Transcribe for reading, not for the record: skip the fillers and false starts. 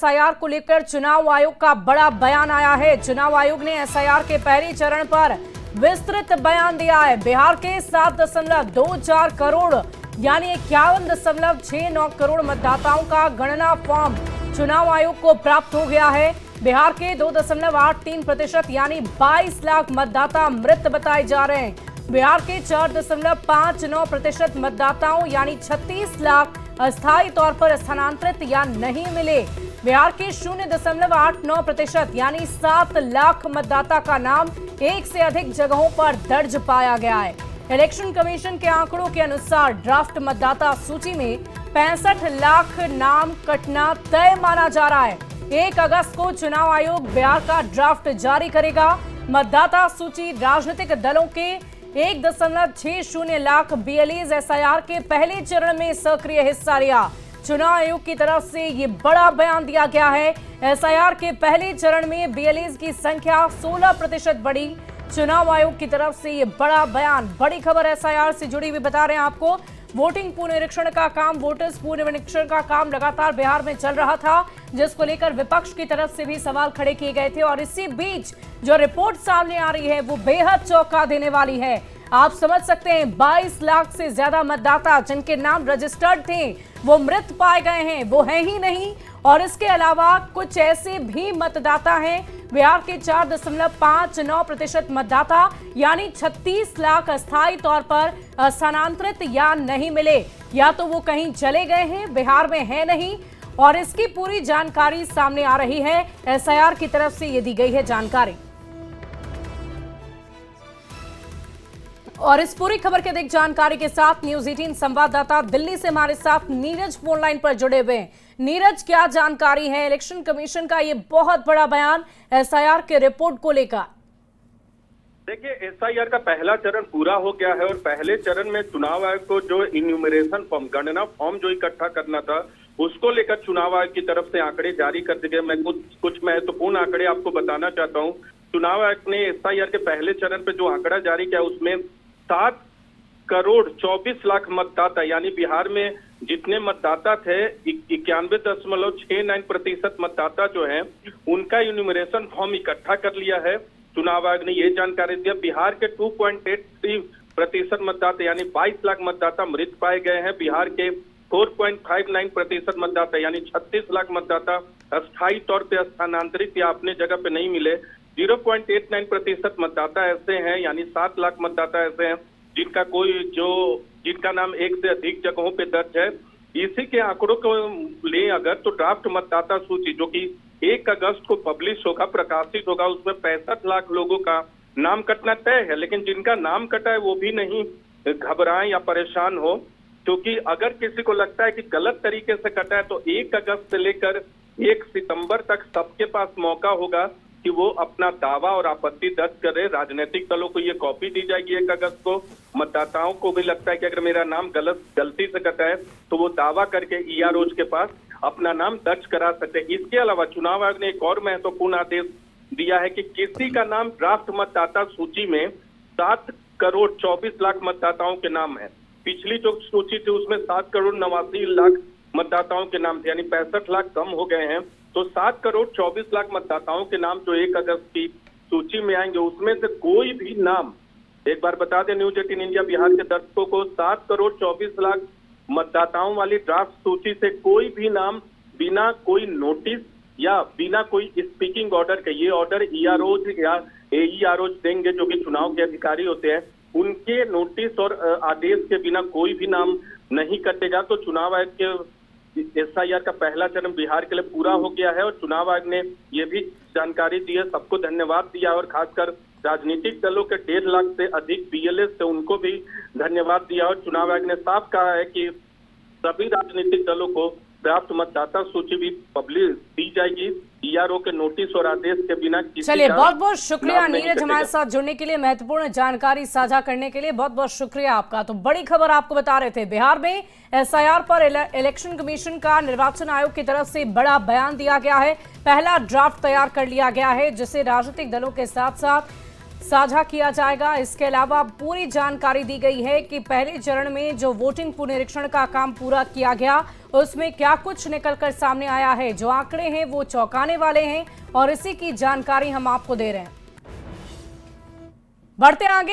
SIR को लेकर चुनाव आयोग का बड़ा बयान आया है। चुनाव आयोग ने एसआईआर के पहले चरण पर विस्तृत बयान दिया है। बिहार के 7.24 करोड़ यानी 51.69 करोड़ मतदाताओं का गणना फॉर्म चुनाव आयोग को प्राप्त हो गया है। बिहार के 2.83% यानी 22 लाख मतदाता मृत बताए जा रहे हैं। बिहार के 4.59% मतदाताओं यानी 36 लाख अस्थायी तौर पर स्थानांतरित या नहीं मिले। बिहार के 0.89% यानी 7 लाख मतदाता का नाम एक से अधिक जगहों पर दर्ज पाया गया है। इलेक्शन कमीशन के आंकड़ों के अनुसार ड्राफ्ट मतदाता सूची में 65 लाख नाम कटना तय माना जा रहा है। 1 अगस्त को चुनाव आयोग बिहार का ड्राफ्ट जारी करेगा। मतदाता सूची राजनीतिक दलों के 1.60 लाख BLAs एसआईआर के पहले चरण में सक्रिय हिस्सा लिया। चुनाव आयोग की तरफ से ये बड़ा बयान दिया गया है। एसआईआर के पहले चरण में BLAs की संख्या 16% बढ़ी। चुनाव आयोग की तरफ से ये बड़ा बयान, बड़ी खबर एसआईआर से जुड़ी हुई बता रहे हैं आपको। वोटिंग पुनरीक्षण का काम, वोटर्स पुनरीक्षण का काम लगातार बिहार में चल रहा था, जिसको लेकर विपक्ष की तरफ से भी सवाल खड़े किए गए थे। और इसी बीच जो रिपोर्ट सामने आ रही है वो बेहद चौंका देने वाली है। आप समझ सकते हैं 22 लाख से ज्यादा मतदाता जिनके नाम रजिस्टर्ड थे वो मृत पाए गए हैं, वो है ही नहीं। और इसके अलावा कुछ ऐसे भी मतदाता हैं, बिहार के 4.59% मतदाता यानी 36 लाख अस्थायी तौर पर स्थानांतरित या नहीं मिले, या तो वो कहीं चले गए हैं, बिहार में है नहीं। और इसकी पूरी जानकारी सामने आ रही है, एसआईआर की तरफ से ये दी गई है जानकारी। और इस पूरी खबर के अधिक जानकारी के साथ न्यूज 18 संवाददाता दिल्ली से हमारे साथ नीरज फोन लाइन पर जुड़े हुए हैं। नीरज, क्या जानकारी है इलेक्शन कमीशन का ये बहुत बड़ा बयान एसआईआर के रिपोर्ट को लेकर? देखिए, एसआईआर का पहला चरण पूरा हो गया है और पहले चरण में चुनाव आयोग को जो इन्यूमरेशन फॉर्म, गणना फॉर्म जो इकट्ठा करना था, उसको लेकर चुनाव आयोग की तरफ से आंकड़े जारी कर दिए गए। मैं कुछ महत्वपूर्ण आंकड़े आपको बताना चाहता हूँ। चुनाव आयोग ने एसआईआर के पहले चरण पे जो आंकड़ा जारी किया उसमें 7 करोड़ 24 लाख मतदाता यानी बिहार में जितने मतदाता थे 91.69% मतदाता जो हैं उनका इन्यूमरेशन फॉर्म इकट्ठा कर लिया है। चुनाव आयोग ने ये जानकारी दिया। बिहार के 2.83% मतदाता यानी 22 लाख मतदाता मृत पाए गए हैं। बिहार के 4.59% मतदाता यानी 36 लाख मतदाता अस्थायी तौर पर स्थानांतरित या अपने जगह पे नहीं मिले। 0.89% मतदाता ऐसे हैं यानी 7 लाख मतदाता ऐसे हैं जिनका नाम एक से अधिक जगहों पे दर्ज है। इसी के आंकड़ों को ले अगर तो ड्राफ्ट मतदाता सूची जो कि 1 अगस्त को पब्लिश होगा, प्रकाशित होगा, उसमें 65 लाख लोगों का नाम कटना तय है। लेकिन जिनका नाम कटा है वो भी नहीं घबराएं या परेशान हो, क्योंकि अगर किसी को लगता है कि गलत तरीके से कटा है तो 1 अगस्त से लेकर 1 सितंबर तक सबके पास मौका होगा कि वो अपना दावा और आपत्ति दर्ज करे। राजनीतिक दलों को ये कॉपी दी जाएगी 1 अगस्त को। मतदाताओं को भी लगता है कि अगर मेरा नाम गलती से कटा है तो वो दावा करके EROs के पास अपना नाम दर्ज करा सकते हैं। इसके अलावा चुनाव आयोग ने एक और महत्वपूर्ण आदेश दिया है कि किसी का नाम ड्राफ्ट मतदाता सूची में 7 करोड़ 24 लाख मतदाताओं के नाम है। पिछली जो सूची थी उसमें 7 करोड़ 89 लाख मतदाताओं के नाम थे यानी 65 लाख कम हो गए हैं। तो 7 करोड़ 24 लाख मतदाताओं के नाम जो 1 अगस्त की सूची में आएंगे उसमें से कोई भी नाम, एक बार बता दें न्यूज 18 इंडिया बिहार के दर्शकों को, 7 करोड़ 24 लाख मतदाताओं वाली ड्राफ्ट सूची से कोई भी नाम बिना कोई नोटिस या बिना कोई स्पीकिंग ऑर्डर के, ये ऑर्डर EROs या AEROs देंगे जो कि चुनाव के अधिकारी होते हैं, उनके नोटिस और आदेश के बिना कोई भी नाम नहीं कटेगा। तो चुनाव आयोग के एसआईआर का पहला चरण बिहार के लिए पूरा हो गया है और चुनाव आयोग ने ये भी जानकारी दी है, सबको धन्यवाद दिया और खासकर राजनीतिक दलों के 1.5 लाख से अधिक BLAs थे उनको भी धन्यवाद दिया। और चुनाव आयोग ने साफ कहा है कि सभी राजनीतिक दलों को ड्राफ्ट मतदाता सूची भी पब्लिश दी जाएगी ERO के नोटिस और आदेश के बिना। चलिए, बहुत बहुत शुक्रिया नीरज हमारे साथ जुड़ने के लिए, महत्वपूर्ण जानकारी साझा करने के लिए बहुत बहुत शुक्रिया आपका। तो बड़ी खबर आपको बता रहे थे, बिहार में एसआईआर पर इलेक्शन कमीशन का निर्वाचन आयोग की तरफ से बड़ा बयान दिया गया है। पहला ड्राफ्ट तैयार कर लिया गया है जिसे राजनीतिक दलों के साथ साथ साझा किया जाएगा। इसके अलावा पूरी जानकारी दी गई है कि पहले चरण में जो वोटिंग पुनरीक्षण का काम पूरा किया गया उसमें क्या कुछ निकलकर सामने आया है। जो आंकड़े हैं वो चौंकाने वाले हैं और इसी की जानकारी हम आपको दे रहे हैं। बढ़ते आगे।